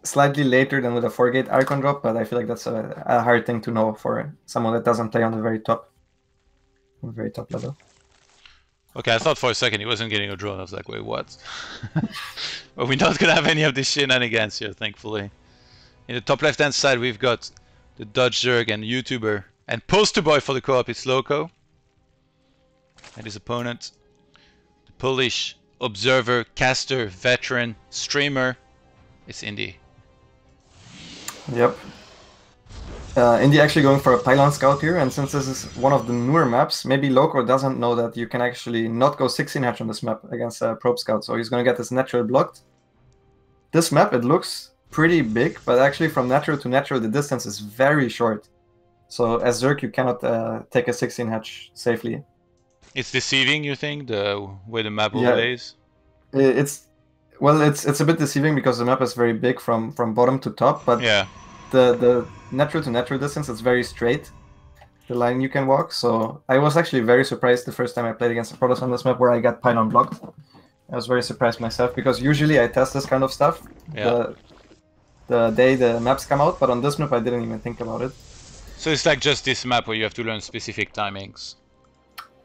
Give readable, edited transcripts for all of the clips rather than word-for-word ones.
slightly later than with a 4-gate Icon drop, but I feel like that's a hard thing to know for someone that doesn't play on the very top level. Okay, I thought for a second he wasn't getting a drone. I was like, wait, what? But we're not gonna have any of these shenanigans here, thankfully. In the top left-hand side, we've got the Dutch Zerg and YouTuber and poster boy for the co-op. It's Lowko and his opponent, the Polish observer, caster, veteran, streamer. It's Indy. Yep. Indy actually going for a pylon scout here, and since this is one of the newer maps, maybe Lowko doesn't know that you can actually not go 16 hatch on this map against a probe scout, so he's going to get this natural blocked. This map, it looks pretty big, but actually from natural to natural, the distance is very short. So as Zerg, you cannot take a 16 hatch safely. It's deceiving, you think, the way the map overlays? It's a bit deceiving because the map is very big from bottom to top, but yeah, the natural to natural distance is very straight, the line you can walk. So I was actually very surprised the first time I played against a Protoss on this map where I got pylon blocked. I was very surprised myself because usually I test this kind of stuff the day the maps come out, but on this map I didn't even think about it. So it's like just this map where you have to learn specific timings.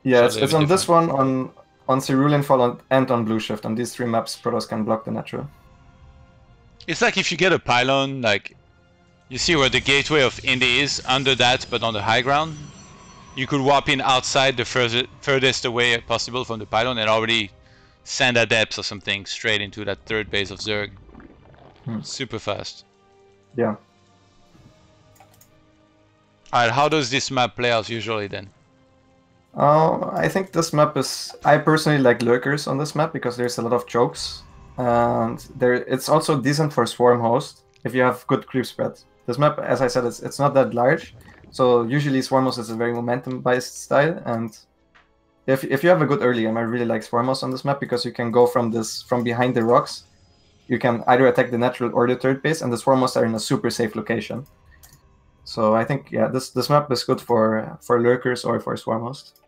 Yeah, it's on this one, on Cerulean Fall and on Blue Shift. On these 3 maps, Protoss can block the natural. It's like if you get a pylon, like you see where the gateway of Indy is, under that, but on the high ground, you could warp in outside the furthest away possible from the pylon and already send adepts or something straight into that 3rd base of Zerg. Super fast. Yeah. Alright, how does this map play out usually then? I think this map is... I personally like lurkers on this map because there's a lot of chokes. And it's also decent for swarm host if you have good creep spread. This map, as I said, it's not that large. So usually swarm host is a very momentum-based style. And if you have a good early game, I really like swarm host on this map because you can go from behind the rocks. You can either attack the natural or the 3rd base, and the swarm hosts are in a super safe location. So I think, yeah, this map is good for lurkers or for swarm host.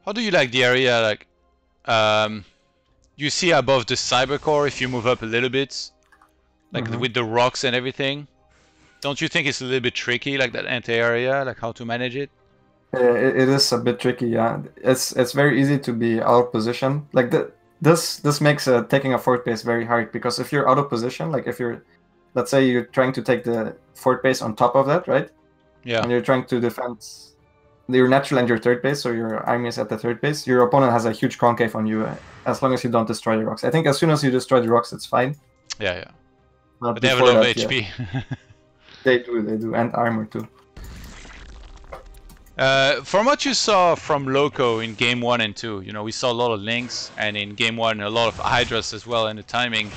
How do you like the area? Like, you see above the cyber core if you move up a little bit, like with the rocks and everything. Don't you think it's a little bit tricky, like that anti-area, like how to manage it? It is a bit tricky, yeah. It's very easy to be out of position. Like this makes taking a fort base very hard because if you're out of position, like if you're, let's say you're trying to take the fort base on top of that, right? Yeah. And you're trying to defend your natural and your 3rd base, so your army is at the 3rd base. Your opponent has a huge concave on you, as long as you don't destroy the rocks. I think as soon as you destroy the rocks, it's fine. Yeah. But they have a lot of HP. Yeah. They do, and armor too. From what you saw from Lowko in game 1 and 2, you know, we saw a lot of links, and in game 1 a lot of hydras as well, and the timing.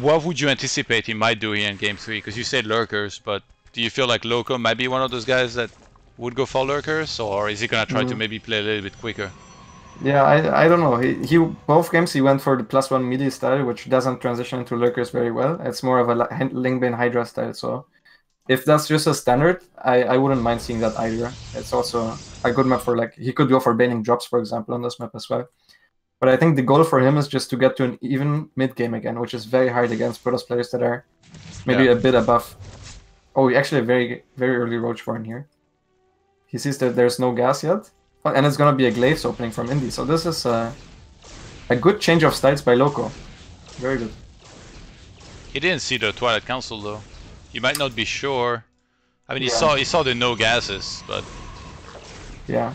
What would you anticipate he might do here in game 3? Because you said lurkers, but do you feel like Lowko might be one of those guys that would go for lurkers, or is he gonna try to maybe play a little bit quicker? Yeah, I don't know. He both games he went for the +1 melee style, which doesn't transition into lurkers very well. It's more of a Lingbane Hydra style, so if that's just a standard, I wouldn't mind seeing that either. It's also a good map for, like, he could go for baning drops, for example, on this map as well. But I think the goal for him is just to get to an even mid-game again, which is very hard against Protoss players that are maybe a bit above. Oh, actually a very, very early Roach for him here. He sees that there's no gas yet, and it's going to be a Glaives opening from Indy. So this is a good change of styles by Lowko. Very good. He didn't see the Twilight Council though. He might not be sure. I mean, he saw the no gases, but yeah.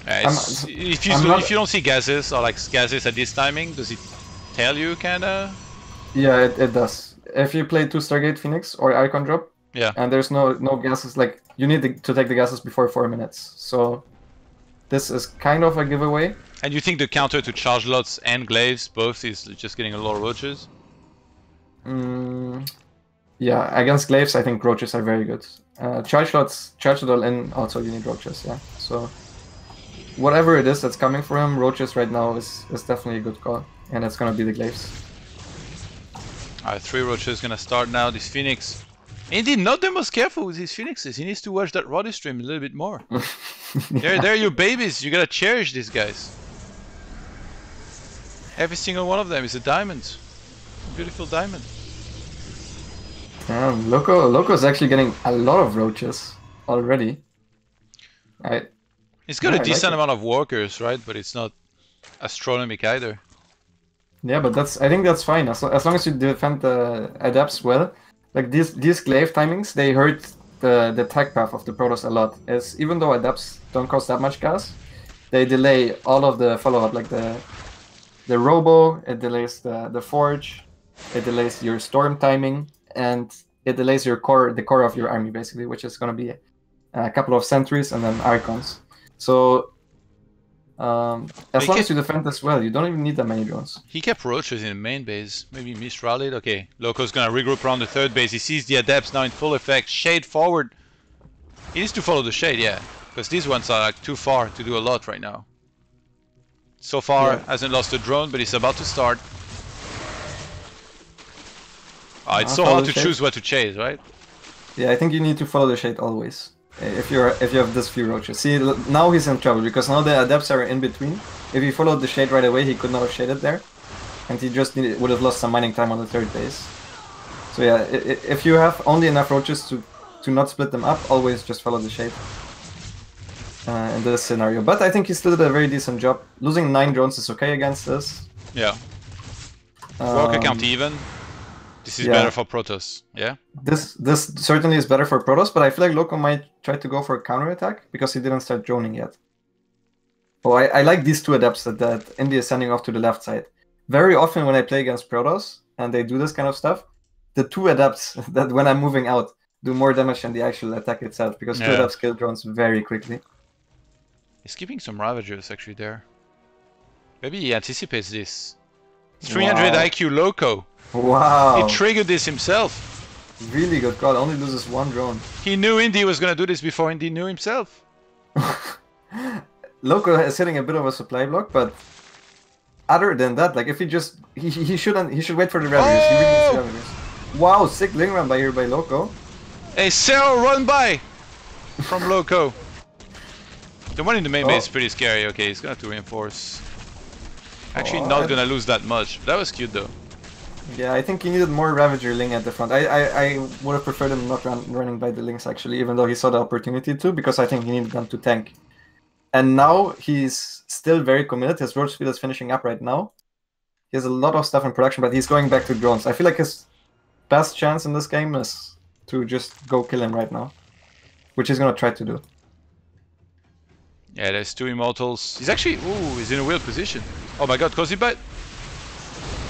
If you don't see gases or like gases at this timing, does it tell you kinda? Yeah, it does. If you play 2 Stargate Phoenix or Icon drop, and there's no gases, like you need to take the gases before 4 minutes. So this is kind of a giveaway. And you think the counter to charge lots and glaives both is just getting a lot of roaches? Yeah, against glaives I think roaches are very good. Charge it all in, also you need roaches, yeah. So whatever it is that's coming for him, roaches right now is definitely a good call. And it's gonna be the glaives. Alright, 3 roaches gonna start now. This Phoenix, Indy, not the most careful with his Phoenixes. He needs to watch that Roddy stream a little bit more. They're your babies. You gotta cherish these guys. Every single one of them is a diamond. Beautiful diamond. Damn, Lowko is actually getting a lot of roaches already. It's got Yeah, a I like decent it. amount of workers, right? But it's not astronomic either. Yeah, but I think that's fine as long as you defend the adepts well. Like these glaive timings, they hurt the attack path of the Protoss a lot. As even though adepts don't cost that much gas, they delay all of the follow up, like the robo, it delays the forge, it delays your storm timing, and it delays your core, the core of your army basically, which is going to be a couple of sentries and then archons. So as long as you defend this well, you don't even need that many drones. He kept roaches in the main base. Maybe he misrallied. Okay, Lowko's gonna regroup around the third base. He sees the adepts now in full effect. Shade forward. He needs to follow the shade, yeah, because these ones are like too far to do a lot right now. So far, hasn't lost a drone, but he's about to start. Oh, it's so hard to choose what to chase, right? Yeah, I think you need to follow the shade always. If you have this few roaches. See, now he's in trouble because now the adepts are in between. If he followed the shade right away, he could not have shaded there, and he just would have lost some mining time on the third base. So yeah, if you have only enough roaches to not split them up, always just follow the shade in this scenario. But I think he still did a very decent job. Losing 9 drones is okay against this. Yeah. Worker count even. This is better for Protoss, yeah? This certainly is better for Protoss, but I feel like Lowko might try to go for a counterattack because he didn't start droning yet. Oh, I like these two adepts that Indy is sending off to the left side. Very often when I play against Protoss and they do this kind of stuff, the two adepts that when I'm moving out do more damage than the actual attack itself because two adepts kill drones very quickly. He's keeping some Ravagers actually there. Maybe he anticipates this. 300 IQ Lowko. Wow. He triggered this himself. Really good call. Only loses 1 drone. He knew Indy was gonna do this before Indy knew himself. Lowko is hitting a bit of a supply block, but other than that, like if he just he should wait for the Ravagers. He really needs the Ravagers. Wow, sick ling run by here by Lowko. A Cell run by from Lowko. The one in the main base is pretty scary. Okay, he's gonna have to reinforce. Actually, not gonna lose that much. That was cute though. Yeah, I think he needed more Ravager Ling at the front. I would have preferred him not running by the Lings actually, even though he saw the opportunity to, because I think he needed them to tank. And now he's still very committed. His road speed is finishing up right now. He has a lot of stuff in production, but he's going back to drones. I feel like his best chance in this game is to just go kill him right now, which he's gonna try to do. Yeah, there's 2 Immortals. He's actually, ooh, he's in a weird position. Oh my god, Cozy Bite!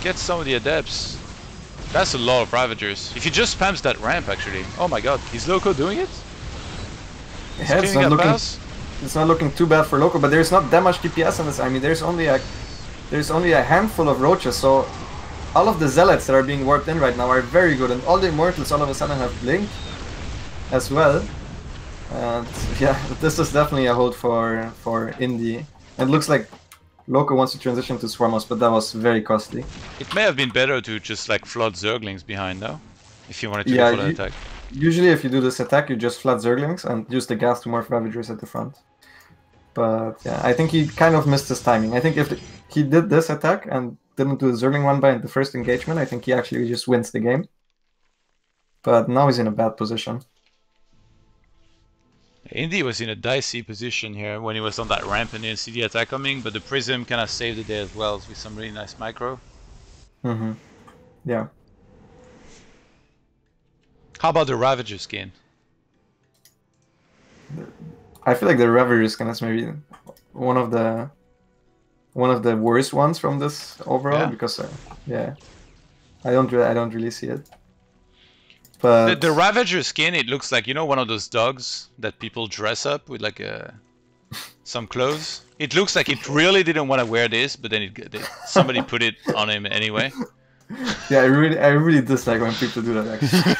Get some of the Adepts. That's a lot of Ravagers. If he just spams that ramp actually. Oh my god, is Lowko doing it? Yeah, it's not looking too bad for Lowko, but there's not that much DPS in this. I mean, there's only a handful of roaches, so all of the zealots that are being warped in right now are very good, and all the immortals all of a sudden have blink as well. And yeah, this is definitely a hold for Indy. It looks like Lowko wants to transition to Swarmos, but that was very costly. It may have been better to just like flood Zerglings behind though, if you wanted to go for that attack. Usually if you do this attack, you just flood Zerglings and use the gas to morph Ravagers at the front. But yeah, I think he kind of missed his timing. I think if he did this attack and didn't do the Zergling one by in the first engagement, I think he actually just wins the game. But now he's in a bad position. Indy was in a dicey position here when he was on that ramp and didn't see the attack coming, but the Prism kind of saved the day as well with some really nice micro. Yeah. How about the Ravager skin? I feel like the Ravager skin is maybe one of the worst ones from this overall because yeah, I don't really see it. But the Ravager skin, it looks like, you know, one of those dogs that people dress up with like some clothes. It looks like it really didn't want to wear this, but then somebody put it on him anyway. Yeah, I really dislike when people do that actually.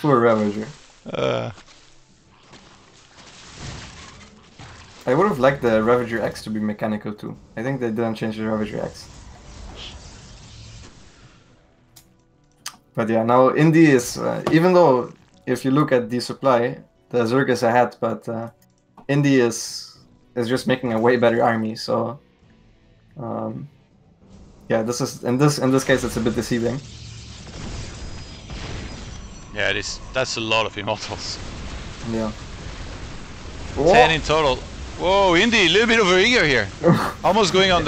Poor Ravager. I would have liked the Ravager X to be mechanical too. I think they didn't change the Ravager X. But yeah, now Indy is, even though if you look at the supply, the Zerg is ahead, but Indy is just making a way better army, so Yeah, this is in this case it's a bit deceiving. Yeah, that's a lot of immortals. Yeah. 10 in total. Whoa, Indy, a little bit over eager here. Almost going on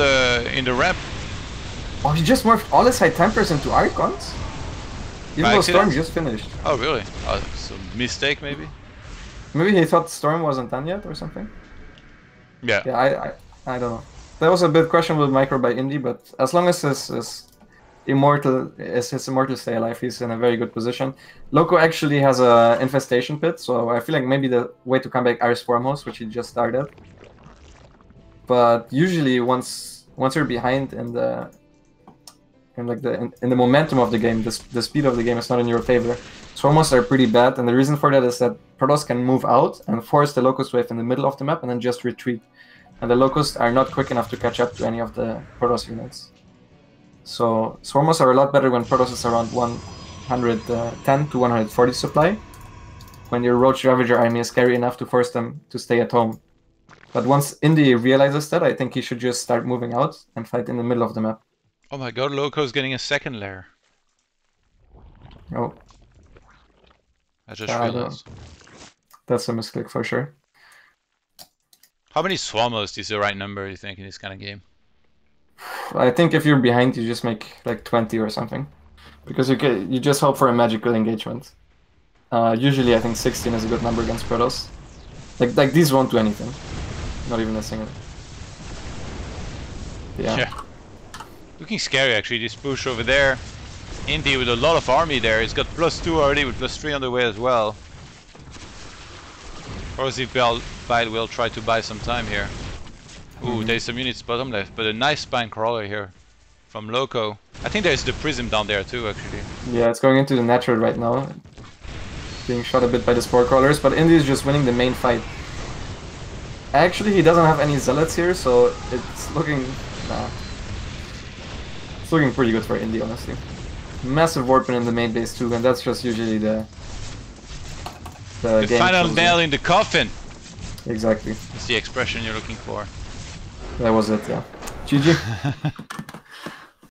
in the ramp. Oh, he just morphed all his high tempers into Archons? Even though Storm just finished. Oh, really? Some mistake, maybe? Maybe he thought Storm wasn't done yet or something? Yeah. Yeah, I don't know. That was a bit questionable micro by Indy, but as long as his immortal stay alive, he's in a very good position. Lowko actually has a infestation pit, so I feel like maybe the way to come back Iris Foremost, which he just started. But usually once you're behind in the momentum of the game, the speed of the game is not in your favor. Swarmos are pretty bad, and the reason for that is that Protoss can move out and force the Locust wave in the middle of the map and then just retreat. And the Locusts are not quick enough to catch up to any of the Protoss units. So Swarmos are a lot better when Protoss is around 110 to 140 supply. When your Roach Ravager army is scary enough to force them to stay at home. But once Indy realizes that, I think he should just start moving out and fight in the middle of the map. Oh my god, Lowko's getting a second lair. Oh. I just realized. That's a misclick for sure. How many Swarmos is the right number, you think, in this kind of game? I think if you're behind, you just make like 20 or something. Because you just hope for a magical engagement. Usually I think 16 is a good number against Protoss. Like these won't do anything. Not even a single. Yeah. Looking scary actually, this push over there. Indy with a lot of army there. He's got +2 already with +3 on the way as well. Rosy Bile will try to buy some time here. Ooh, there's some units bottom left, but a nice spine crawler here from Lowko. I think there's the prism down there too, actually. Yeah, it's going into the natural right now. Being shot a bit by the spore crawlers, but Indy is just winning the main fight. Actually, he doesn't have any zealots here, so it's looking... Nah. It's looking pretty good for Indy, honestly. Massive warping in the main base too, and that's just usually the game final nail in the coffin! Exactly. That's the expression you're looking for. That was it, yeah. GG.